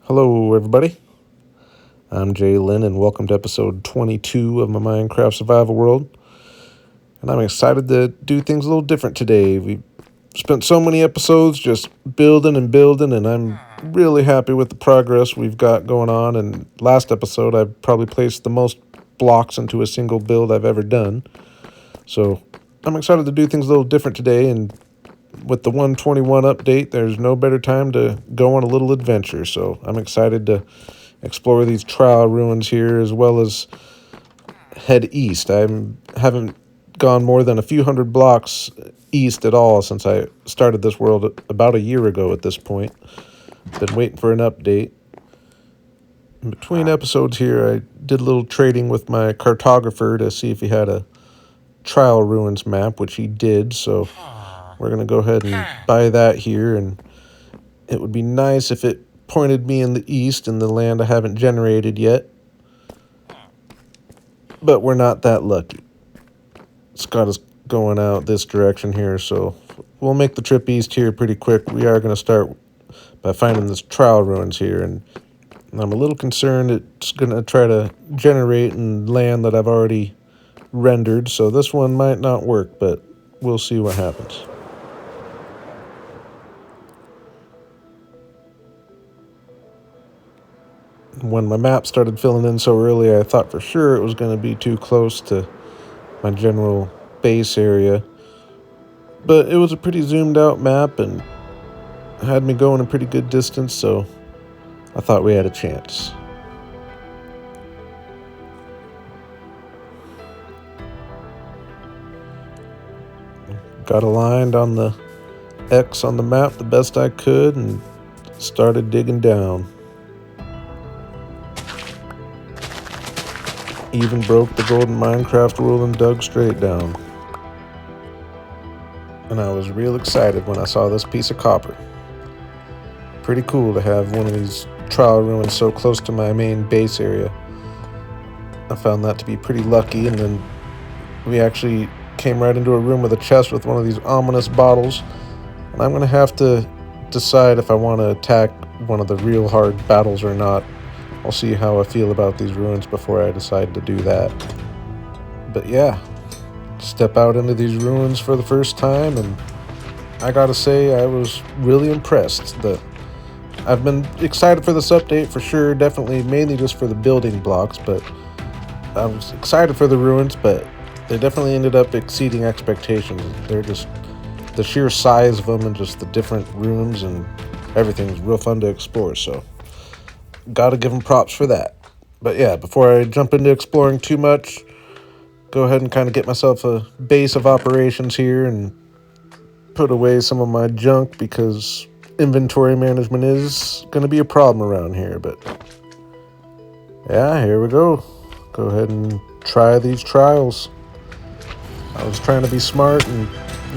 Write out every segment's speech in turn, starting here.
Hello, everybody. I'm Jay Lynn, and welcome to episode 22 of my Minecraft Survival World. And I'm excited to do things a little different today. We've spent so many episodes just building, and I'm really happy with the progress we've got going on. And last episode, I probably placed the most blocks into a single build I've ever done. So I'm excited to do things a little different today, and with the 121 update, there's no better time to go on a little adventure. So I'm excited to explore these trial ruins here, as well as head east. I haven't gone more than a few hundred blocks east at all since I started this world about a year ago at this point. Been waiting for an update. In between episodes here, I did a little trading with my cartographer to see if he had a trial ruins map, which he did, so we're going to go ahead and buy that here, and it would be nice if it pointed me in the east in the land I haven't generated yet. But we're not that lucky. It's got us going out this direction here, so we'll make the trip east here pretty quick. We are going to start by finding this trial ruins here, and I'm a little concerned it's going to try to generate in land that I've already rendered, so this one might not work, but we'll see what happens. When my map started filling in so early, I thought for sure it was going to be too close to my general base area. But it was a pretty zoomed out map and had me going a pretty good distance, so I thought we had a chance. Got aligned on the X on the map the best I could and started digging down. Even broke the golden Minecraft rule and dug straight down. And I was real excited when I saw this piece of copper. Pretty cool to have one of these trial ruins so close to my main base area. I found that to be pretty lucky, and then we actually came right into a room with a chest with one of these ominous bottles. And I'm going to have to decide if I want to attack one of the real hard battles or not. I'll see how I feel about these ruins before I decide to do that. But yeah, step out into these ruins for the first time, and I gotta say I was really impressed. I've been excited for this update for sure, definitely mainly just for the building blocks, but I was excited for the ruins, but they definitely ended up exceeding expectations. They're just the sheer size of them and just the different rooms and everything is real fun to explore, so gotta give them props for that. But yeah, before I jump into exploring too much, go ahead and kind of get myself a base of operations here and put away some of my junk, because inventory management is going to be a problem around here. But yeah, here we go. Go ahead and try these trials. I was trying to be smart and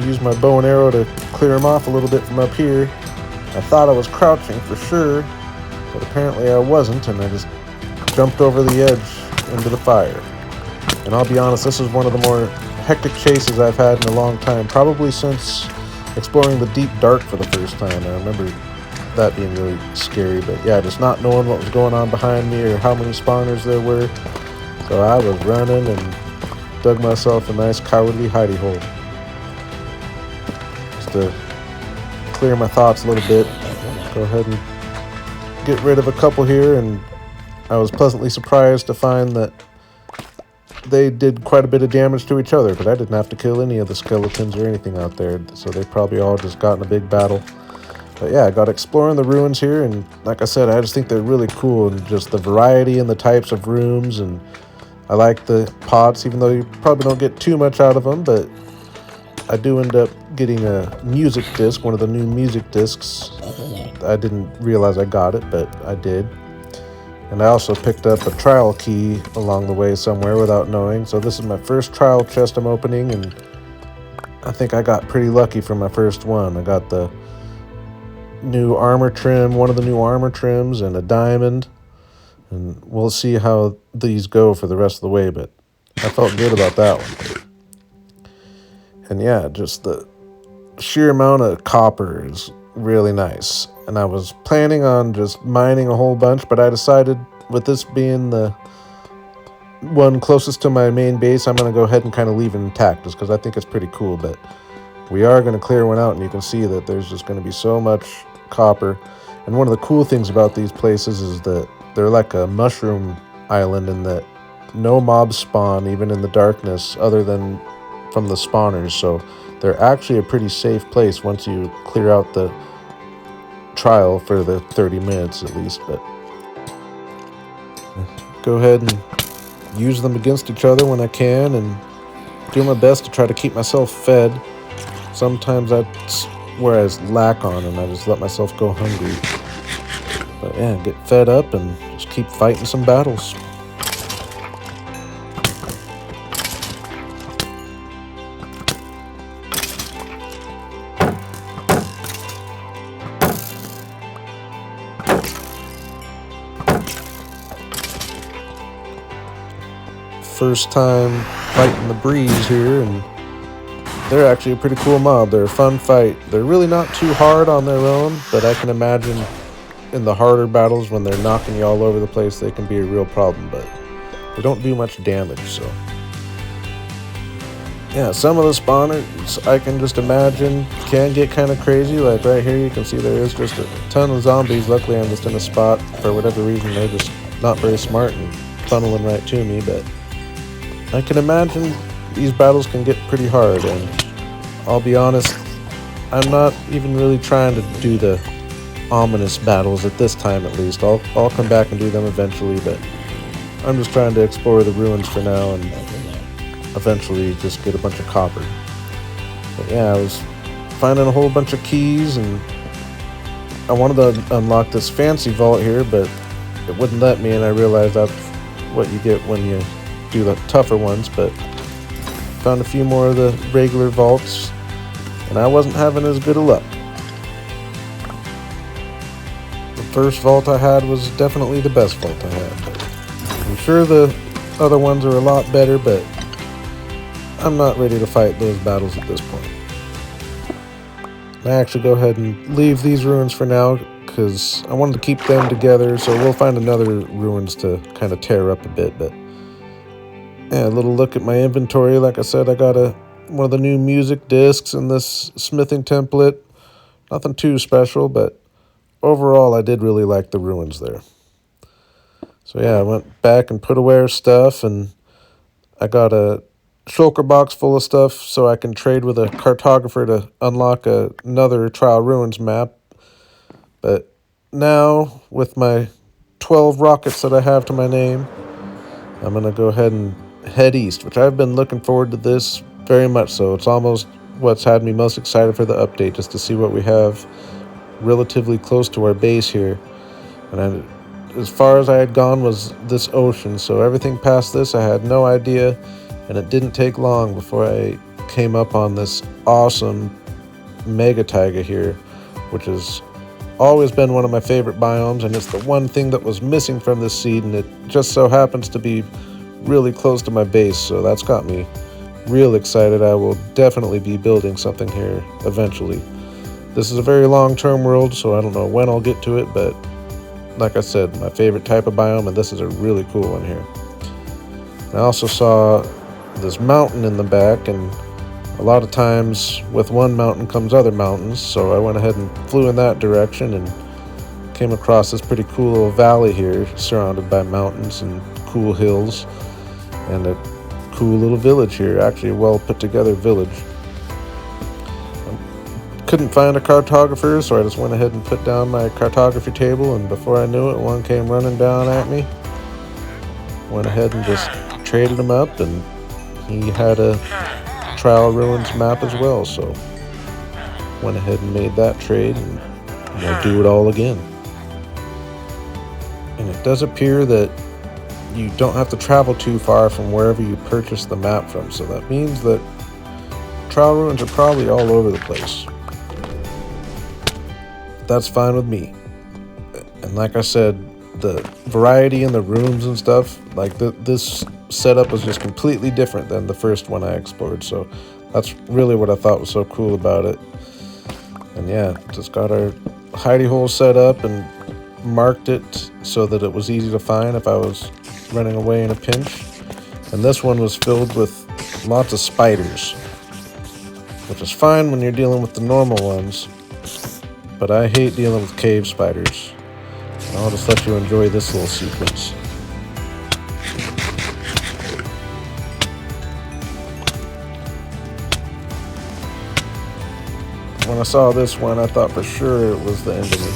use my bow and arrow to clear them off a little bit from up here. I thought I was crouching for sure, but apparently I wasn't, and I just jumped over the edge into the fire. And I'll be honest, this is one of the more hectic chases I've had in a long time, probably since exploring the deep dark for the first time. I remember that being really scary, but yeah, just not knowing what was going on behind me or how many spawners there were. So I was running and dug myself a nice cowardly hidey hole. Just to clear my thoughts a little bit, go ahead and get rid of a couple here, and I was pleasantly surprised to find that they did quite a bit of damage to each other, but I didn't have to kill any of the skeletons or anything out there, so they probably all just got in a big battle. But yeah, I got exploring the ruins here, and like I said, I just think they're really cool, and just the variety and the types of rooms, and I like the pots, even though you probably don't get too much out of them, but I do end up getting a music disc, one of the new music discs. I didn't realize I got it, but I did. And I also picked up a trial key along the way somewhere without knowing. So this is my first trial chest I'm opening, and I think I got pretty lucky for my first one. I got the new armor trim, one of the new armor trims, and a diamond. And we'll see how these go for the rest of the way, but I felt good about that one. And yeah, just the sheer amount of copper is really nice. And I was planning on just mining a whole bunch, but I decided with this being the one closest to my main base, I'm going to go ahead and kind of leave it intact just because I think it's pretty cool. But we are going to clear one out, and you can see that there's just going to be so much copper. And one of the cool things about these places is that they're like a mushroom island in that no mobs spawn even in the darkness other than from the spawners. So they're actually a pretty safe place once you clear out the trial for the 30 minutes at least. But go ahead and use them against each other when I can and do my best to try to keep myself fed. Sometimes that's where I lack on and I just let myself go hungry. But yeah, get fed up and just keep fighting some battles. First time fighting the breeze here, and they're actually a pretty cool mob. They're a fun fight. They're really not too hard on their own, but I can imagine in the harder battles when they're knocking you all over the place, they can be a real problem, but they don't do much damage. So yeah, some of the spawners I can just imagine can get kind of crazy. Like right here you can see there is just a ton of zombies. Luckily I'm just in a spot, for whatever reason they're just not very smart and funneling right to me, but I can imagine these battles can get pretty hard. And I'll be honest, I'm not even really trying to do the ominous battles at this time, at least. I'll come back and do them eventually, but I'm just trying to explore the ruins for now and eventually just get a bunch of copper. But yeah, I was finding a whole bunch of keys, and I wanted to unlock this fancy vault here, but it wouldn't let me, and I realized that's what you get when you do the tougher ones. But found a few more of the regular vaults, and I wasn't having as good a luck. The first vault I had was definitely the best vault I had. But I'm sure the other ones are a lot better, but I'm not ready to fight those battles at this point. I actually go ahead and leave these ruins for now because I wanted to keep them together, so we'll find another ruins to kind of tear up a bit. But yeah, a little look at my inventory. Like I said, I got one of the new music discs and this smithing template. Nothing too special, but overall I did really like the ruins there. So yeah, I went back and put away our stuff, and I got a shulker box full of stuff so I can trade with a cartographer to unlock another Trial Ruins map. But now, with my 12 rockets that I have to my name, I'm going to go ahead and head east, which I've been looking forward to this very much so. It's almost what's had me most excited for the update, just to see what we have relatively close to our base here. And as far as I had gone was this ocean, so everything past this I had no idea, and it didn't take long before I came up on this awesome mega taiga here, which has always been one of my favorite biomes, and it's the one thing that was missing from this seed, and it just so happens to be really close to my base, so that's got me real excited. I will definitely be building something here eventually. This is a very long-term world, so I don't know when I'll get to it, but like I said, my favorite type of biome, and this is a really cool one here. I also saw this mountain in the back, and a lot of times with one mountain comes other mountains, so I went ahead and flew in that direction and came across this pretty cool little valley here surrounded by mountains and cool hills, and a cool little village here, actually a well put together village. Couldn't find a cartographer, so I just went ahead and put down my cartography table, and before I knew it, one came running down at me. Went ahead and just traded him up, and he had a Trial Ruins map as well, so went ahead and made that trade, and I'll do it all again. And it does appear that you don't have to travel too far from wherever you purchase the map from, so that means that Trial Ruins are probably all over the place. That's fine with me. And like I said, the variety in the rooms and stuff, like this setup was just completely different than the first one I explored, so that's really what I thought was so cool about it. And yeah, just got our hidey hole set up and marked it so that it was easy to find if I was running away in a pinch. And this one was filled with lots of spiders, which is fine when you're dealing with the normal ones, but I hate dealing with cave spiders. I'll just let you enjoy this little sequence. When I saw this one, I thought for sure it was the end of me.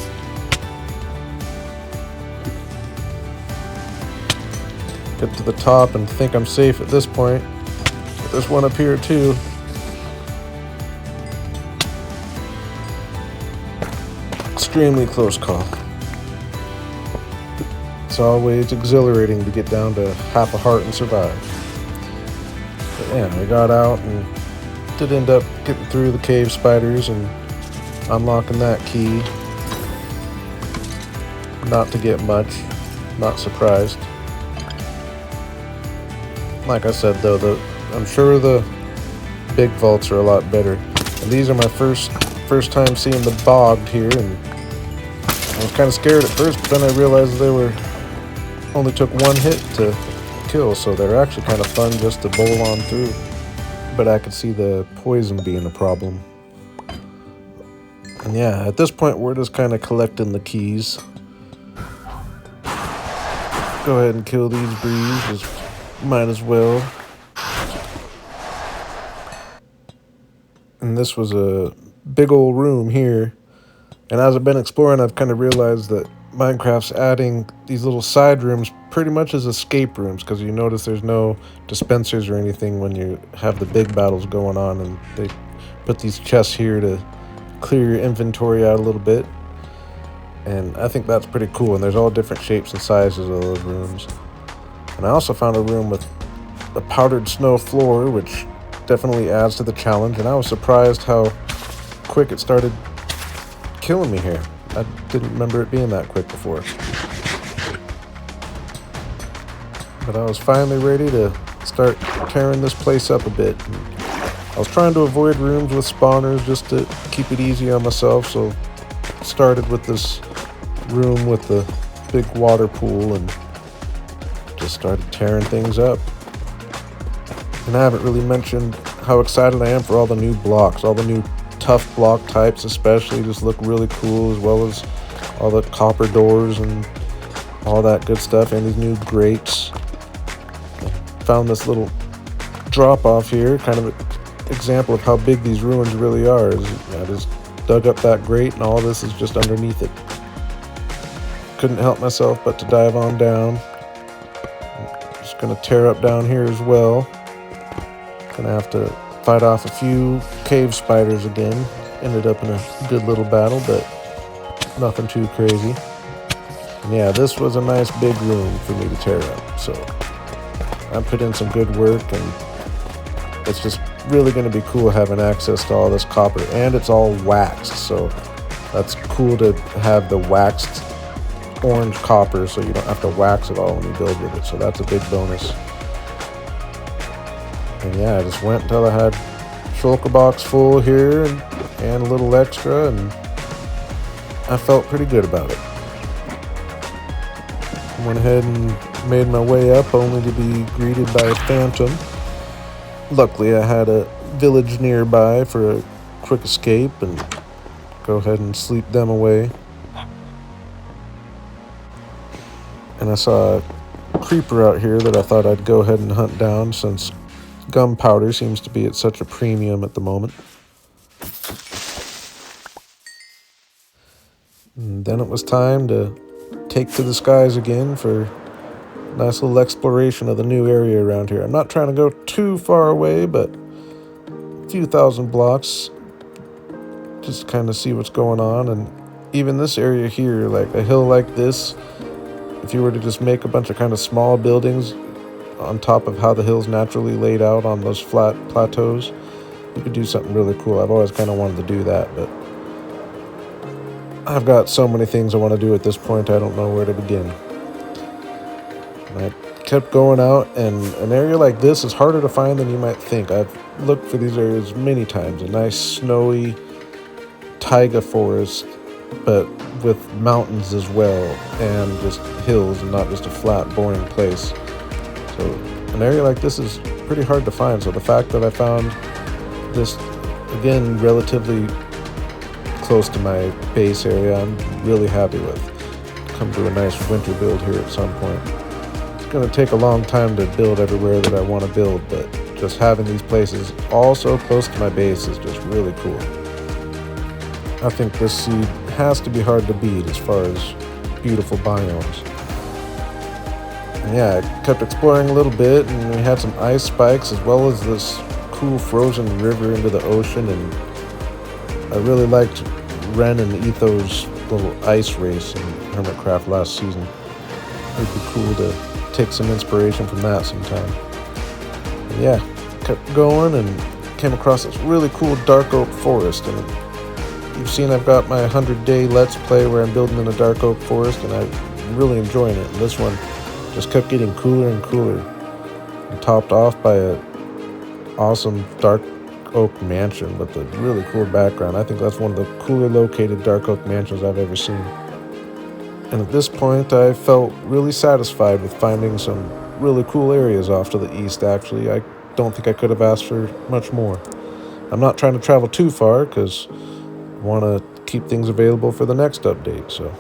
Get to the top and think I'm safe at this point. But there's one up here too. Extremely close call. It's always exhilarating to get down to half a heart and survive. But yeah, I got out and did end up getting through the cave spiders and unlocking that key. Not to get much, not surprised. Like I said though, I'm sure the big vaults are a lot better. And these are my first time seeing the bogged here, and I was kind of scared at first, but then I realized they only took one hit to kill, so they're actually kind of fun just to bowl on through. But I could see the poison being a problem. And yeah, at this point we're just kind of collecting the keys. Go ahead and kill these breeds, just might as well. And this was a big old room here. And as I've been exploring, I've kind of realized that Minecraft's adding these little side rooms pretty much as escape rooms, because you notice there's no dispensers or anything when you have the big battles going on, and they put these chests here to clear your inventory out a little bit. And I think that's pretty cool, and there's all different shapes and sizes of those rooms. And I also found a room with a powdered snow floor, which definitely adds to the challenge, and I was surprised how quick it started killing me here. I didn't remember it being that quick before. But I was finally ready to start tearing this place up a bit. I was trying to avoid rooms with spawners just to keep it easy on myself, so I started with this room with the big water pool and just started tearing things up. And I haven't really mentioned how excited I am for all the new blocks, all the new tough block types especially just look really cool, as well as all the copper doors and all that good stuff, and these new grates. I found this little drop off here, kind of an example of how big these ruins really are. I just dug up that grate and all this is just underneath it. Couldn't help myself but to dive on down. I'm just gonna tear up down here as well. Gonna have to fight off a few cave spiders again. Ended up in a good little battle, but nothing too crazy. And yeah, this was a nice big room for me to tear up, so I put in some good work, and it's just really going to be cool having access to all this copper, and it's all waxed, so that's cool to have the waxed orange copper, so you don't have to wax it all when you build with it, so that's a big bonus. And yeah, I just went until I had shulker box full here and a little extra, and I felt pretty good about it. Went ahead and made my way up, only to be greeted by a phantom. Luckily, I had a village nearby for a quick escape, and go ahead and sleep them away. And I saw a creeper out here that I thought I'd go ahead and hunt down, since gunpowder seems to be at such a premium at the moment. And then it was time to take to the skies again for a nice little exploration of the new area around here. I'm not trying to go too far away, but a few thousand blocks, just kind of see what's going on. And even this area here, like a hill like this, if you were to just make a bunch of kind of small buildings on top of how the hill's naturally laid out on those flat plateaus, you could do something really cool. I've always kind of wanted to do that, but I've got so many things I want to do at this point, I don't know where to begin. And I kept going out, and an area like this is harder to find than you might think. I've looked for these areas many times. A nice snowy taiga forest but with mountains as well, and just hills and not just a flat, boring place. So an area like this is pretty hard to find. So the fact that I found this, again, relatively close to my base area, I'm really happy with. Come to a nice winter build here at some point. It's going to take a long time to build everywhere that I want to build, but just having these places all so close to my base is just really cool. I think this seed has to be hard to beat as far as beautiful biomes. And yeah, I kept exploring a little bit, and we had some ice spikes as well as this cool frozen river into the ocean, and I really liked Ren and Etho's little ice race in Hermitcraft last season. It'd be cool to take some inspiration from that sometime. And yeah, kept going and came across this really cool dark oak forest, and you've seen I've got my 100-day Let's Play where I'm building in a dark oak forest, and I'm really enjoying it. And this one just kept getting cooler and cooler, and topped off by a awesome dark oak mansion with a really cool background. I think that's one of the cooler located dark oak mansions I've ever seen. And at this point, I felt really satisfied with finding some really cool areas off to the east, actually. I don't think I could have asked for much more. I'm not trying to travel too far because I want to keep things available for the next update. So,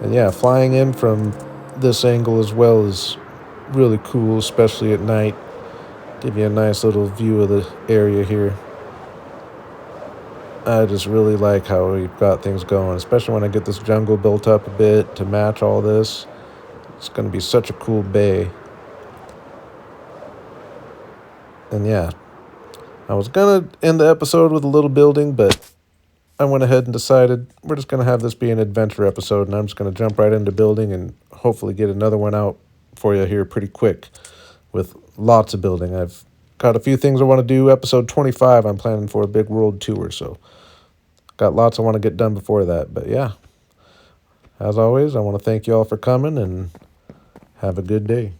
and yeah, flying in from this angle as well is really cool, especially at night. Give you a nice little view of the area here. I just really like how we've got things going, especially when I get this jungle built up a bit to match all this. It's going to be such a cool bay. And yeah, I was going to end the episode with a little building, but I went ahead and decided we're just going to have this be an adventure episode, and I'm just going to jump right into building and hopefully get another one out for you here pretty quick with lots of building. I've got a few things I want to do. Episode 25, I'm planning for a big world tour, so got lots I want to get done before that. But yeah, as always, I want to thank you all for coming, and have a good day.